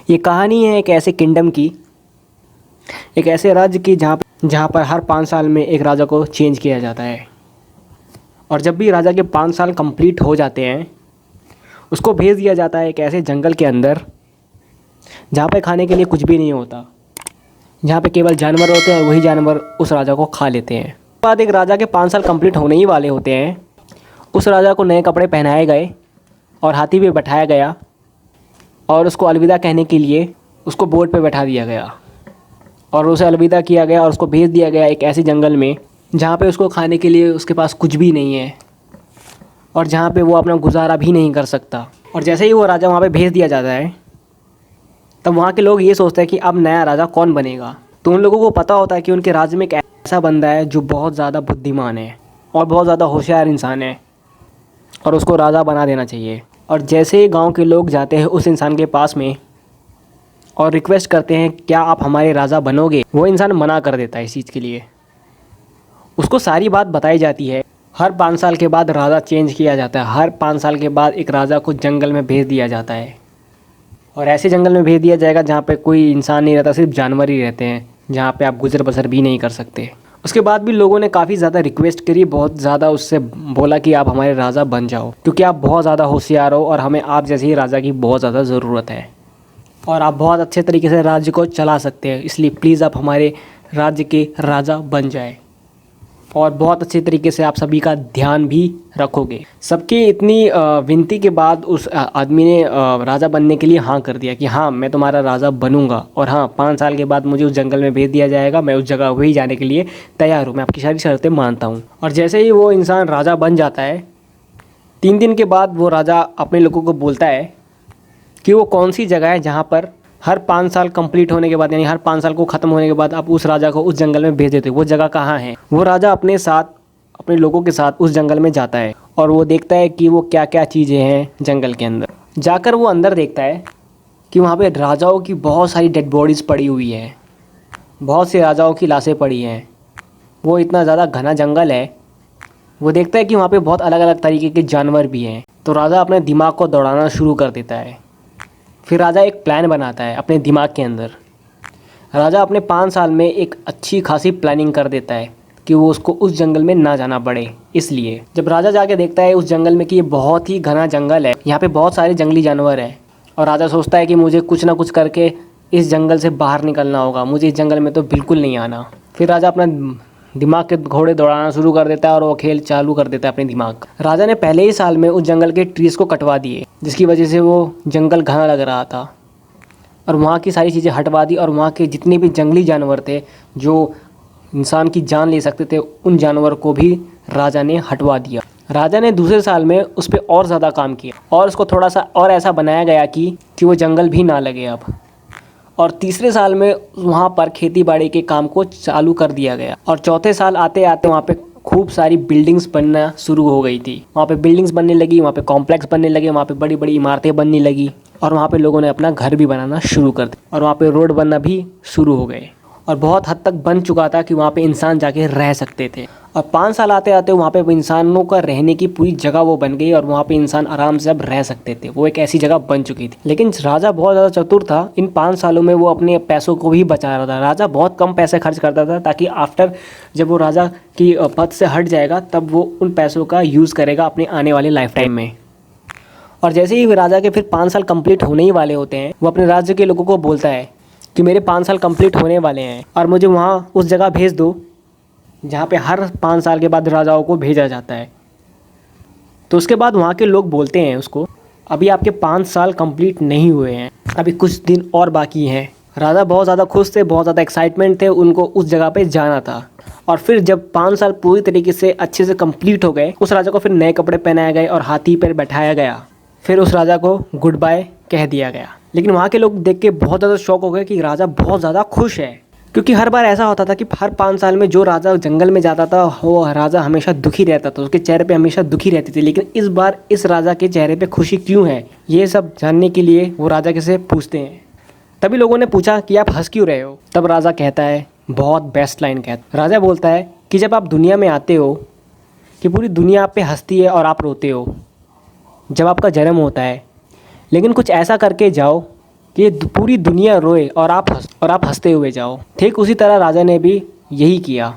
ये कहानी है एक ऐसे किंगडम की, एक ऐसे राज्य की जहाँ पर हर 5 साल में एक राजा को चेंज किया जाता है। और जब भी राजा के 5 साल कंप्लीट हो जाते हैं, उसको भेज दिया जाता है एक ऐसे जंगल के अंदर जहाँ पे खाने के लिए कुछ भी नहीं होता, जहाँ पे केवल जानवर होते हैं और वही जानवर उस राजा को खा लेते हैं। बाद एक राजा के 5 साल कंप्लीट होने ही वाले होते हैं, उस राजा को नए कपड़े पहनाए गए और हाथी पे बैठाया गया और उसको अलविदा कहने के लिए उसको बोर्ड पे बैठा दिया गया और उसे अलविदा किया गया और उसको भेज दिया गया एक ऐसे जंगल में जहाँ पे उसको खाने के लिए उसके पास कुछ भी नहीं है और जहाँ पे वो अपना गुजारा भी नहीं कर सकता। और जैसे ही वो राजा वहाँ पे भेज दिया जाता है, तब वहाँ के लोग ये सोचते हैं कि अब नया राजा कौन बनेगा। तो उन लोगों को पता होता है कि उनके राज्य में एक ऐसा बंदा है जो बहुत ज़्यादा बुद्धिमान है और बहुत ज़्यादा होशियार इंसान है और उसको राजा बना देना चाहिए। और जैसे ही गाँव के लोग जाते हैं उस इंसान के पास में और रिक्वेस्ट करते हैं क्या आप हमारे राजा बनोगे, वो इंसान मना कर देता है इस चीज़ के लिए। उसको सारी बात बताई जाती है। हर 5 साल के बाद राजा चेंज किया जाता है, हर 5 साल के बाद एक राजा को जंगल में भेज दिया जाता है और ऐसे जंगल में भेज दिया जाएगा जहाँ पे कोई इंसान नहीं रहता, सिर्फ जानवर ही रहते हैं, जहाँ पे आप गुजर बसर भी नहीं कर सकते। उसके बाद भी लोगों ने काफ़ी ज़्यादा रिक्वेस्ट करी, बहुत ज़्यादा उससे बोला कि आप हमारे राजा बन जाओ, क्योंकि आप बहुत ज़्यादा होशियार हो और हमें आप जैसे ही राजा की बहुत ज़्यादा ज़रूरत है और आप बहुत अच्छे तरीके से राज्य को चला सकते हैं, इसलिए प्लीज़ आप हमारे राज्य के राजा बन जाए और बहुत अच्छे तरीके से आप सभी का ध्यान भी रखोगे। सबकी इतनी विनती के बाद उस आदमी ने राजा बनने के लिए हाँ कर दिया कि हाँ मैं तुम्हारा राजा बनूंगा और हाँ 5 साल के बाद मुझे उस जंगल में भेज दिया जाएगा, मैं उस जगह वही जाने के लिए तैयार हूँ, मैं आपकी सारी शर्तें मानता हूँ। और जैसे ही वो इंसान राजा बन जाता है, 3 दिन के बाद वो राजा अपने लोगों को बोलता है कि वो कौन सी जगह है जहाँ पर हर 5 साल कंप्लीट होने के बाद, यानी हर 5 साल को ख़त्म होने के बाद आप उस राजा को उस जंगल में भेज देते हो, वो जगह कहाँ है। वो राजा अपने साथ अपने लोगों के साथ उस जंगल में जाता है और वो देखता है कि वो क्या क्या चीज़ें हैं जंगल के अंदर। जाकर वो अंदर देखता है कि वहाँ पे राजाओं की बहुत सारी डेड बॉडीज़ पड़ी हुई है, बहुत से राजाओं की लाशें पड़ी हैं। वो इतना ज़्यादा घना जंगल है। वो देखता है कि वहाँ पे बहुत अलग अलग तरीके के जानवर भी हैं। तो राजा अपने दिमाग को दौड़ाना शुरू कर देता है। फिर राजा एक प्लान बनाता है अपने दिमाग के अंदर। राजा अपने 5 साल में एक अच्छी खासी प्लानिंग कर देता है कि वो उसको उस जंगल में ना जाना पड़े। इसलिए जब राजा जाके देखता है उस जंगल में कि ये बहुत ही घना जंगल है, यहाँ पे बहुत सारे जंगली जानवर हैं, और राजा सोचता है कि मुझे कुछ ना कुछ करके इस जंगल से बाहर निकलना होगा, मुझे इस जंगल में तो बिल्कुल नहीं आना। फिर राजा अपना दिमाग के घोड़े दौड़ाना शुरू कर देता है और वो खेल चालू कर देता है अपने दिमाग का। राजा ने पहले ही साल में उस जंगल के ट्रीज़ को कटवा दिए, जिसकी वजह से वो जंगल घना लग रहा था, और वहाँ की सारी चीज़ें हटवा दी और वहाँ के जितने भी जंगली जानवर थे जो इंसान की जान ले सकते थे, उन जानवर को भी राजा ने हटवा दिया। राजा ने दूसरे साल में उस पर और ज़्यादा काम किया और उसको थोड़ा सा और ऐसा बनाया गया कि वो जंगल भी ना लगे अब। और तीसरे साल में वहाँ पर खेती बाड़ी के काम को चालू कर दिया गया और चौथे साल आते आते वहाँ पे खूब सारी बिल्डिंग्स बनना शुरू हो गई थी। वहाँ पे बिल्डिंग्स बनने लगी, वहाँ पे कॉम्प्लेक्स बनने लगे, वहाँ पे बड़ी बड़ी इमारतें बनने लगी और वहाँ पे लोगों ने अपना घर भी बनाना शुरू कर दिया और वहाँ पे रोड बनना भी शुरू हो गए और बहुत हद तक बन चुका था कि वहाँ पे इंसान जाके रह सकते थे। और 5 साल आते आते वहाँ पे इंसानों का रहने की पूरी जगह वो बन गई और वहाँ पे इंसान आराम से अब रह सकते थे, वो एक ऐसी जगह बन चुकी थी। लेकिन राजा बहुत ज़्यादा चतुर था, इन 5 सालों में वो अपने पैसों को भी बचा रहा था। राजा बहुत कम पैसे खर्च करता था ताकि आफ्टर जब वो राजा की पद से हट जाएगा तब वो उन पैसों का यूज़ करेगा अपने आने वाले लाइफ टाइम में। और जैसे ही राजा के फिर 5 साल कंप्लीट होने ही वाले होते हैं, वो अपने राज्य के लोगों को बोलता है कि मेरे 5 साल कंप्लीट होने वाले हैं और मुझे वहाँ उस जगह भेज दो जहाँ पे हर 5 साल के बाद राजाओं को भेजा जाता है। तो उसके बाद वहाँ के लोग बोलते हैं उसको, अभी आपके 5 साल कंप्लीट नहीं हुए हैं, अभी कुछ दिन और बाकी हैं। राजा बहुत ज़्यादा खुश थे, बहुत ज़्यादा एक्साइटमेंट थे, उनको उस जगह पे जाना था। और फिर जब 5 साल पूरी तरीके से अच्छे से कंप्लीट हो गए, उस राजा को फिर नए कपड़े पहनाए गए और हाथी पर बैठाया गया। फिर उस राजा को गुड बाय कह दिया गया। लेकिन वहाँ के लोग देख के बहुत ज़्यादा शॉक हो गए कि राजा बहुत ज़्यादा खुश है, क्योंकि हर बार ऐसा होता था कि हर 5 साल में जो राजा जंगल में जाता था वो राजा हमेशा दुखी रहता था, उसके चेहरे पे हमेशा दुखी रहती थी। लेकिन इस बार इस राजा के चेहरे पे खुशी क्यों है, ये सब जानने के लिए वो राजा के से पूछते हैं। तभी लोगों ने पूछा कि आप हंस क्यों रहे हो। तब राजा कहता है, बहुत बेस्ट लाइन कहता, राजा बोलता है कि जब आप दुनिया में आते हो कि पूरी दुनिया आप पे हंसती है और आप रोते हो जब आपका जन्म होता है, लेकिन कुछ ऐसा करके जाओ कि पूरी दुनिया रोए और आप हंसते हुए जाओ। ठीक उसी तरह राजा ने भी यही किया।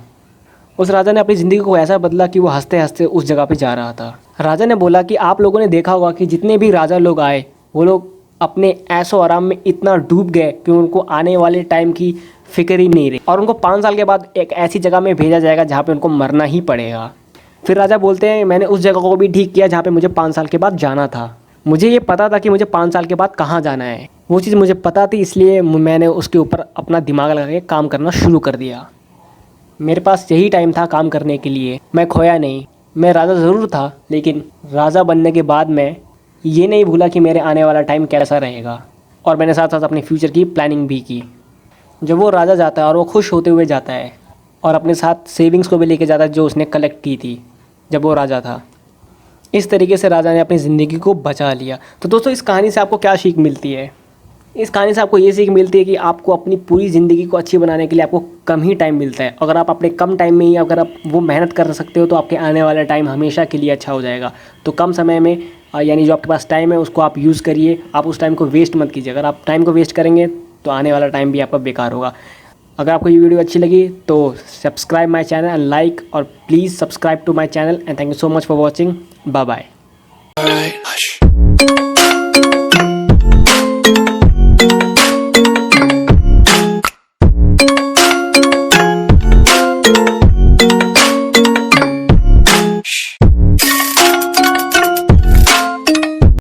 उस राजा ने अपनी ज़िंदगी को ऐसा बदला कि वो हंसते हंसते उस जगह पे जा रहा था। राजा ने बोला कि आप लोगों ने देखा होगा कि जितने भी राजा लोग आए वो लोग अपने ऐशो आराम में इतना डूब गए कि उनको आने वाले टाइम की फिक्र ही नहीं रही, और उनको 5 साल के बाद एक ऐसी जगह में भेजा जाएगा जहाँ पे उनको मरना ही पड़ेगा। फिर राजा बोलते हैं, मैंने उस जगह को भी ठीक किया जहाँ पे मुझे 5 साल के बाद जाना था। मुझे ये पता था कि मुझे 5 साल के बाद कहाँ जाना है, वो चीज़ मुझे पता थी, इसलिए मैंने उसके ऊपर अपना दिमाग लगा के काम करना शुरू कर दिया। मेरे पास यही टाइम था काम करने के लिए, मैं खोया नहीं। मैं राजा ज़रूर था, लेकिन राजा बनने के बाद मैं ये नहीं भूला कि मेरे आने वाला टाइम कैसा रहेगा, और मैंने साथ साथ अपने फ्यूचर की प्लानिंग भी की। जब वो राजा जाता है और वो खुश होते हुए जाता है और अपने साथ सेविंग्स को भी लेके जाता है जो उसने कलेक्ट की थी जब वो राजा था। इस तरीके से राजा ने अपनी ज़िंदगी को बचा लिया। तो दोस्तों, इस कहानी से आपको क्या सीख मिलती है? इस कहानी से आपको ये सीख मिलती है कि आपको अपनी पूरी ज़िंदगी को अच्छी बनाने के लिए आपको कम ही टाइम मिलता है। अगर आप अपने कम टाइम में ही अगर आप वो मेहनत कर सकते हो तो आपके आने वाला टाइम हमेशा के लिए अच्छा हो जाएगा। तो कम समय में यानी जो आपके पास टाइम है उसको आप यूज़ करिए, आप उस टाइम को वेस्ट मत कीजिए। अगर आप टाइम को वेस्ट करेंगे तो आने वाला टाइम भी आपका बेकार होगा। अगर आपको ये वीडियो अच्छी लगी तो subscribe my channel and like, और please subscribe to my channel, and thank you so much for watching. Bye bye.